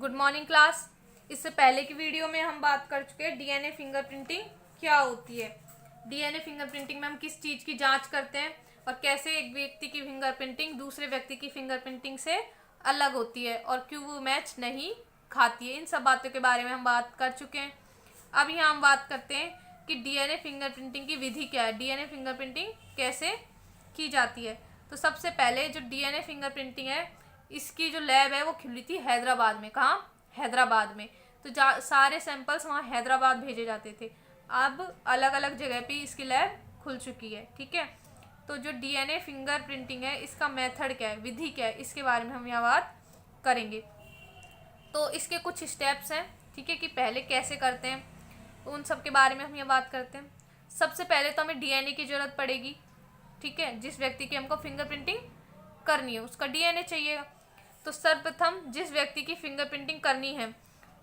Good morning class. इससे पहले की वीडियो में हम बात कर चुके हैं डीएनए फिंगरप्रिंटिंग क्या होती है। डीएनए फिंगरप्रिंटिंग में हम किस चीज़ की जांच करते हैं और कैसे एक व्यक्ति की फिंगरप्रिंटिंग दूसरे व्यक्ति की फिंगरप्रिंटिंग से अलग होती है और क्यों वो मैच नहीं खाती है। इन सब बातों के बारे में हम बात कर चुके हैं। अब यहाँ हम बात करते हैं कि डीएनए फिंगरप्रिंटिंग की विधि क्या है, डीएनए फिंगरप्रिंटिंग कैसे की जाती है। तो सबसे पहले जो डीएनए फिंगरप्रिंटिंग है इसकी जो लैब है वो खुली थी हैदराबाद में। कहाँ? हैदराबाद में। तो सारे सैंपल्स वहाँ हैदराबाद भेजे जाते थे। अब अलग अलग जगह पे इसकी लैब खुल चुकी है। ठीक है, तो जो डीएनए फिंगरप्रिंटिंग है इसका मेथड क्या है, विधि क्या है, इसके बारे में हम यहाँ बात करेंगे। तो इसके कुछ स्टेप्स हैं, ठीक है, कि पहले कैसे करते हैं, तो उन सब के बारे में हम यहाँ बात करते हैं। सबसे पहले तो हमें डीएनए की ज़रूरत पड़ेगी। ठीक है, जिस व्यक्ति की हमको फिंगरप्रिंटिंग करनी है उसका डीएनए चाहिएगा। तो सर्वप्रथम जिस व्यक्ति की फिंगरप्रिंटिंग करनी है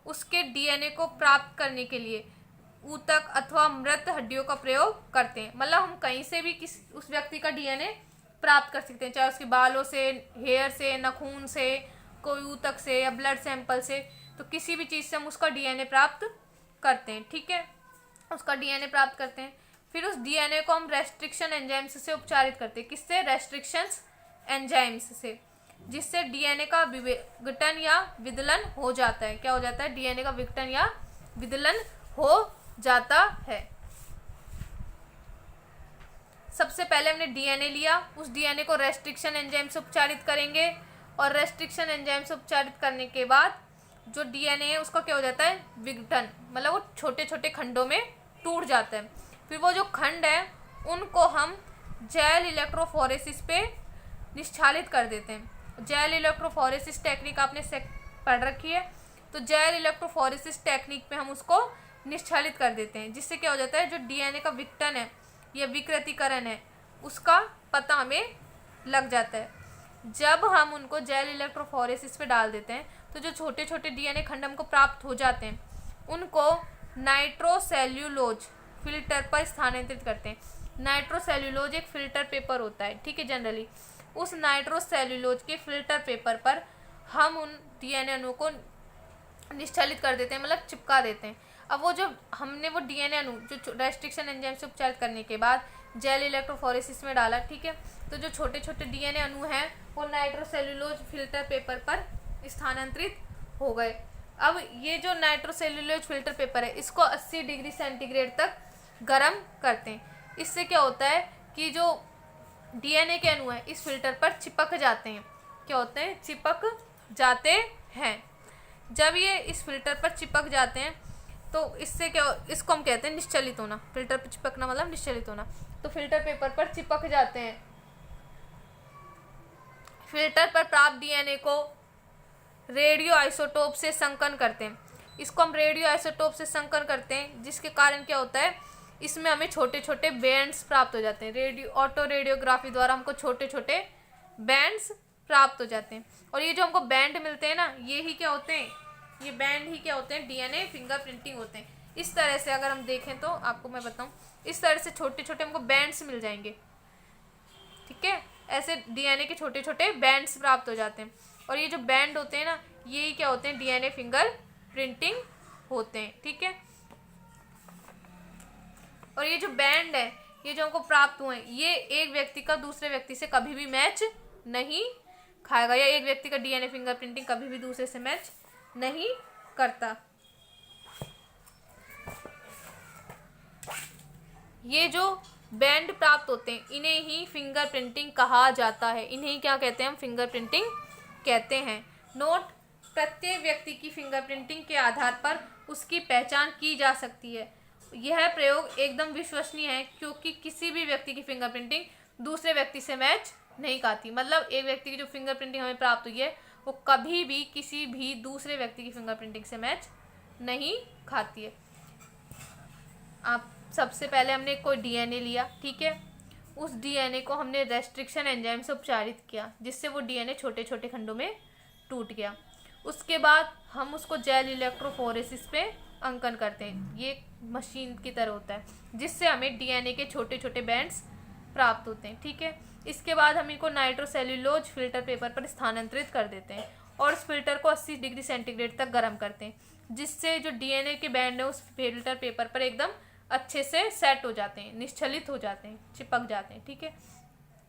उसके डीएनए को प्राप्त करने के लिए ऊतक अथवा मृत हड्डियों का प्रयोग करते हैं। मतलब हम कहीं से भी उस व्यक्ति का डीएनए प्राप्त कर सकते हैं, चाहे उसके बालों से, हेयर से, नाखून से, कोई ऊतक से या ब्लड सैंपल से। तो किसी भी चीज़ से हम उसका डीएनए प्राप्त करते हैं। ठीक है, उसका डीएनए प्राप्त करते हैं। फिर उस डीएनए को हम रेस्ट्रिक्शन एंजाइम्स से उपचारित करते हैं। किससे? रेस्ट्रिक्शंस एंजाइम्स से, जिससे डीएनए का विघटन या विदलन हो जाता है। क्या हो जाता है? डीएनए का विघटन या विदलन हो जाता है। सबसे पहले हमने डीएनए लिया, उस डीएनए को रेस्ट्रिक्शन एंजाइम से उपचारित करेंगे और रेस्ट्रिक्शन एंजाइम से उपचारित करने के बाद जो डीएनए है उसका क्या हो जाता है? विघटन, मतलब वो छोटे छोटे खंडों में टूट जाता है। फिर वो जो खंड है उनको हम जेल इलेक्ट्रोफोरेसिस पे निश्चालित कर देते हैं। जेल इलेक्ट्रोफोरेसिस टेक्निक आपने पढ़ रखी है। तो जेल इलेक्ट्रोफोरेसिस टेक्निक पे हम उसको निश्चालित कर देते हैं, जिससे क्या हो जाता है, जो डीएनए का विघटन है या विकृतीकरण है उसका पता हमें लग जाता है। जब हम उनको जेल इलेक्ट्रोफोरेसिस पे डाल देते हैं तो जो छोटे छोटे डीएनए खंड हमको प्राप्त हो जाते हैं उनको नाइट्रोसेल्यूलोज फिल्टर पर स्थानांतरित करते हैं। नाइट्रोसेल्यूलोज एक फिल्टर पेपर होता है, ठीक है, जनरली उस नाइट्रोसेल्यूलोज के फिल्टर पेपर पर हम उन डीएनए अणु को निश्चलित कर देते हैं, मतलब चिपका देते हैं। अब वो जो हमने वो डीएनए अणु जो रेस्ट्रिक्शन एंजाइम से उपचारित करने के बाद जेल इलेक्ट्रोफोरेसिस में डाला, ठीक है, तो जो छोटे छोटे डीएनए अणु हैं वो नाइट्रोसेल्यूलोज फिल्टर पेपर पर स्थानांतरित हो गए। अब ये जो नाइट्रोसेल्यूलोज फिल्टर पेपर है इसको 80 डिग्री सेंटीग्रेड तक गर्म करते हैं। इससे क्या होता है कि जो डीएनए के अणु है इस फिल्टर पर चिपक जाते हैं। क्या होते हैं? चिपक जाते हैं। जब ये इस फिल्टर पर चिपक जाते हैं तो इससे क्या, इसको हम कहते हैं निश्चलित होना। फिल्टर पर चिपकना मतलब निश्चलित होना। तो फिल्टर पेपर पर चिपक जाते हैं। फिल्टर पर प्राप्त डीएनए को रेडियो आइसोटोप से संकन करते हैं। इसको हम रेडियो आइसोटोप से संकन करते हैं, जिसके कारण क्या होता है, इसमें हमें छोटे छोटे बैंड्स प्राप्त हो जाते हैं। ऑटो रेडियोग्राफी द्वारा हमको छोटे छोटे बैंड्स प्राप्त हो जाते हैं। और ये जो हमको बैंड मिलते हैं ना, ये ही क्या होते हैं, ये बैंड ही क्या होते हैं, डीएनए फिंगरप्रिंटिंग होते हैं। इस तरह से अगर हम देखें तो आपको मैं बताऊं, इस तरह से छोटे छोटे हमको बैंड्स मिल जाएंगे। ठीक है, ऐसे डीएनए के छोटे छोटे बैंड्स प्राप्त हो जाते हैं। और ये जो बैंड होते हैं ना, यही क्या होते हैं, डीएनए फिंगर प्रिंटिंग होते हैं। ठीक है, और ये जो बैंड है, ये जो हमको प्राप्त हुए हैं, ये एक व्यक्ति का दूसरे व्यक्ति से कभी भी मैच नहीं खाएगा, या एक व्यक्ति का डीएनए फिंगरप्रिंटिंग कभी भी दूसरे से मैच नहीं करता। ये जो बैंड प्राप्त होते हैं इन्हें ही फिंगरप्रिंटिंग कहा जाता है। इन्हें ही क्या कहते हैं हम? फिंगरप्रिंटिंग कहते हैं। नोट, प्रत्येक व्यक्ति की फिंगरप्रिंटिंग के आधार पर उसकी पहचान की जा सकती है। यह प्रयोग एकदम विश्वसनीय है क्योंकि किसी भी व्यक्ति की फिंगरप्रिंटिंग दूसरे व्यक्ति से मैच नहीं खाती। मतलब एक व्यक्ति की जो फिंगरप्रिंटिंग हमें प्राप्त हुई है वो कभी भी किसी भी दूसरे व्यक्ति की फिंगरप्रिंटिंग से मैच नहीं खाती है। आप सबसे पहले हमने कोई डीएनए लिया, ठीक है, उस डीएनए को हमने रेस्ट्रिक्शन एंजाइम से उपचारित किया, जिससे वो डीएनए छोटे छोटे खंडों में टूट गया। उसके बाद हम उसको जेल इलेक्ट्रोफोरेसिस पे अंकन करते हैं। ये मशीन की तरह होता है, जिससे हमें डीएनए के छोटे छोटे बैंड्स प्राप्त होते हैं। ठीक है, इसके बाद हम इनको नाइट्रोसेल्यूलोज फिल्टर पेपर पर स्थानांतरित कर देते हैं और उस फिल्टर को 80 डिग्री सेंटीग्रेड तक गर्म करते हैं, जिससे जो डीएनए के बैंड है उस फिल्टर पेपर पर एकदम अच्छे से सेट हो जाते हैं, निश्चलित हो जाते हैं, चिपक जाते हैं। ठीक है,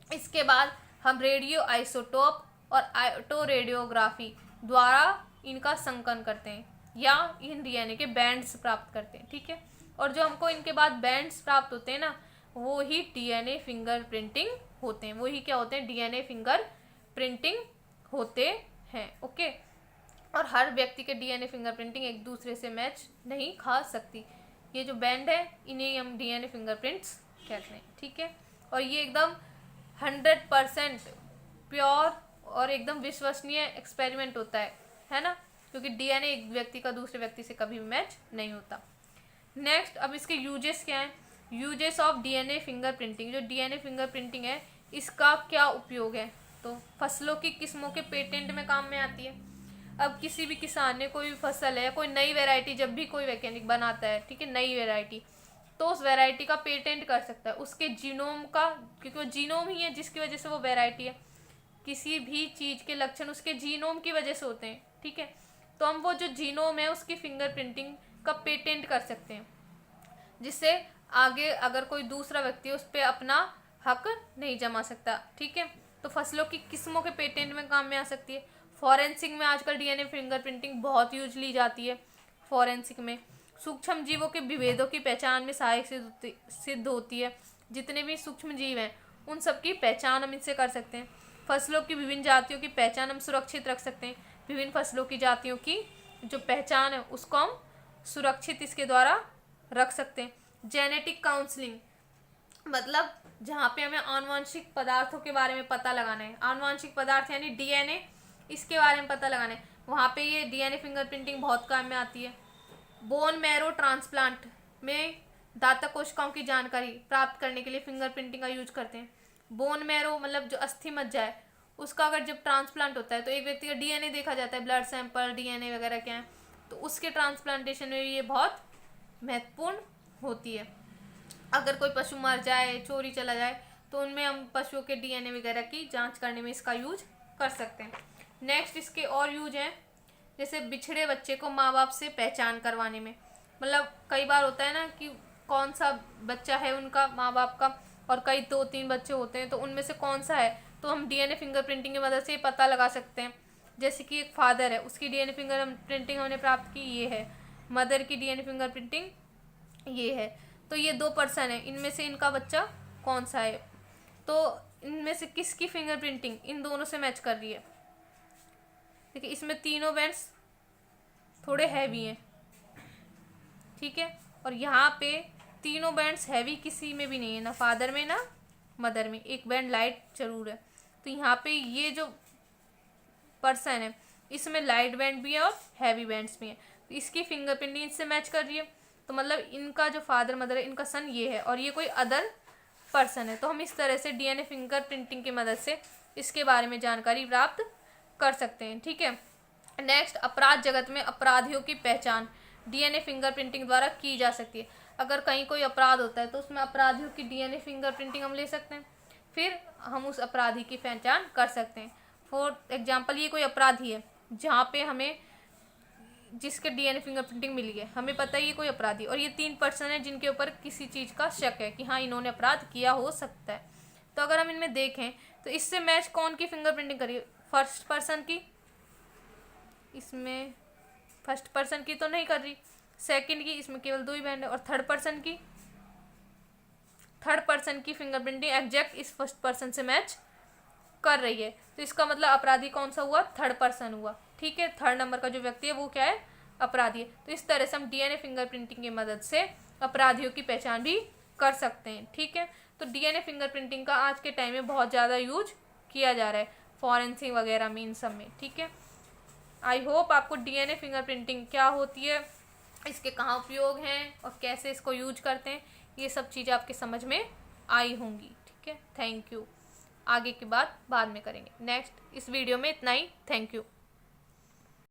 इसके बाद हम रेडियो आइसोटोप और आयोटो रेडियोग्राफी द्वारा इनका संकलन करते हैं या इन डीएनए के बैंड्स प्राप्त करते हैं। ठीक है, और जो हमको इनके बाद बैंड्स प्राप्त होते हैं ना, वो ही डीएनए फिंगरप्रिंटिंग होते हैं। वो ही क्या होते हैं? डीएनए फिंगर प्रिंटिंग होते हैं। ओके, और हर व्यक्ति के डीएनए फिंगरप्रिंटिंग एक दूसरे से मैच नहीं खा सकती। ये जो बैंड है इन्हें हम डीएनए फिंगरप्रिंट्स कहते हैं। ठीक है, और ये एकदम 100% प्योर और एकदम विश्वसनीय एक्सपेरिमेंट होता है ना, क्योंकि डीएनए एक व्यक्ति का दूसरे व्यक्ति से कभी भी मैच नहीं होता। नेक्स्ट, अब इसके यूजेस क्या हैं? Uses of DNA fingerprinting. जो डीएनए फिंगरप्रिंटिंग है इसका क्या उपयोग है? तो फसलों की किस्मों के पेटेंट में काम में आती है। अब किसी भी किसान ने कोई फसल है, कोई नई वैरायटी जब भी कोई वैज्ञानिक बनाता है, ठीक है, नई वैरायटी, तो उस वैरायटी का पेटेंट कर सकता है, उसके जीनोम का, क्योंकि वो जीनोम ही है जिसकी वजह से वो वैरायटी है। किसी भी चीज़ के लक्षण उसके जीनोम की वजह से होते हैं। ठीक है, तो हम वो जो जीनोम है उसकी फिंगरप्रिंटिंग का पेटेंट कर सकते हैं, जिससे आगे अगर कोई दूसरा व्यक्ति उस पर अपना हक नहीं जमा सकता। ठीक है, तो फसलों की किस्मों के पेटेंट में काम में आ सकती है। फॉरेंसिक में आजकल डीएनए फिंगरप्रिंटिंग बहुत यूज ली जाती है। फॉरेंसिक में सूक्ष्म जीवों के विभेदों की पहचान में सहायक सिद्ध होती है। जितने भी सूक्ष्म जीव हैं उन सब की पहचान हम इससे कर सकते हैं। फसलों की विभिन्न जातियों की पहचान हम सुरक्षित रख सकते हैं। विभिन्न फसलों की जातियों की जो पहचान है उसको हम सुरक्षित इसके द्वारा रख सकते हैं। जेनेटिक काउंसलिंग, मतलब जहाँ पे हमें आनुवंशिक पदार्थों के बारे में पता लगाना है, आनुवंशिक पदार्थ यानी डीएनए, इसके बारे में पता लगाना है, वहाँ पे ये डीएनए फिंगरप्रिंटिंग बहुत काम में आती है। बोन मैरो ट्रांसप्लांट में दाता कोशिकाओं की जानकारी प्राप्त करने के लिए फिंगरप्रिंटिंग का यूज करते हैं। बोन मैरो मतलब जो अस्थि मज्जा है उसका अगर जब ट्रांसप्लांट होता है तो एक व्यक्ति का डीएनए देखा जाता है, ब्लड सैंपल, डीएनए वगैरह क्या है, तो उसके ट्रांसप्लांटेशन में भी ये बहुत महत्वपूर्ण होती है। अगर कोई पशु मर जाए, चोरी चला जाए, तो उनमें हम पशुओं के डीएनए वगैरह की जांच करने में इसका यूज कर सकते हैं। नेक्स्ट, इसके और यूज हैं, जैसे बिछड़े बच्चे को माँ बाप से पहचान करवाने में। मतलब कई बार होता है ना कि कौन सा बच्चा है उनका माँ बाप का, और कई 2-3 बच्चे होते हैं, तो उनमें से कौन सा है, तो हम डीएनए फिंगरप्रिंटिंग की मदद से पता लगा सकते हैं। जैसे कि एक फादर है, उसकी डीएनए फिंगरप्रिंटिंग हमने प्राप्त की, ये है। मदर की डीएनए फिंगरप्रिंटिंग ये है। तो ये 2 पर्सन है, इनमें से इनका बच्चा कौन सा है, तो इनमें से किसकी फिंगरप्रिंटिंग इन दोनों से मैच कर रही है। देखिए इसमें तीनों बैंड्स थोड़े हैवी हैं, ठीक है, और यहाँ पे तीनों बैंड्स हैवी किसी में भी नहीं है, ना फादर में ना मदर में, एक बैंड लाइट जरूर है। तो यहाँ पे ये जो पर्सन है इसमें लाइट बैंड भी है और हैवी बैंड्स भी हैं, तो इसकी फिंगरप्रिंटिंग इससे मैच कर रही है। तो मतलब इनका जो फादर मदर है, इनका सन ये है और ये कोई अदर पर्सन है। तो हम इस तरह से डीएनए फिंगरप्रिंटिंग की मदद से इसके बारे में जानकारी प्राप्त कर सकते हैं। ठीक है, नेक्स्ट, अपराध जगत में अपराधियों की पहचान डीएनए फिंगरप्रिंटिंग द्वारा की जा सकती है। अगर कहीं कोई अपराध होता है तो उसमें अपराधियों की डीएनए फिंगरप्रिंटिंग हम ले सकते हैं, फिर हम उस अपराधी की पहचान कर सकते हैं। फॉर एग्जाम्पल, ये कोई अपराधी है जहाँ पे हमें जिसके डीएनए फिंगरप्रिंटिंग मिली है, हमें पता है ये कोई अपराधी, और ये 3 पर्सन है जिनके ऊपर किसी चीज़ का शक है कि हाँ इन्होंने अपराध किया हो सकता है। तो अगर हम इनमें देखें तो इससे मैच कौन की फिंगरप्रिंटिंग करिए, फर्स्ट पर्सन की, इसमें फर्स्ट पर्सन की तो नहीं कर रही, सेकंड की, इसमें केवल 2 ही बैंड है, और थर्ड पर्सन की फिंगरप्रिंटिंग एग्जैक्ट इस फर्स्ट पर्सन से मैच कर रही है। तो इसका मतलब अपराधी कौन सा हुआ, थर्ड पर्सन हुआ। ठीक है, थर्ड नंबर का जो व्यक्ति है वो क्या है, अपराधी है। तो इस तरह से हम डीएनए फिंगरप्रिंटिंग की मदद से अपराधियों की पहचान भी कर सकते हैं। ठीक है, तो डीएनए फिंगरप्रिंटिंग का आज के टाइम में बहुत ज़्यादा यूज किया जा रहा है फॉरेंसिक वगैरह में, इन सब में। ठीक है, आई होप आपको डीएनए फिंगरप्रिंटिंग क्या होती है, इसके कहाँ उपयोग हैं और कैसे इसको यूज करते हैं, ये सब चीज़ें आपके समझ में आई होंगी। ठीक है, थैंक यू। आगे की बात बाद में करेंगे। नेक्स्ट, इस वीडियो में इतना ही। Thank you.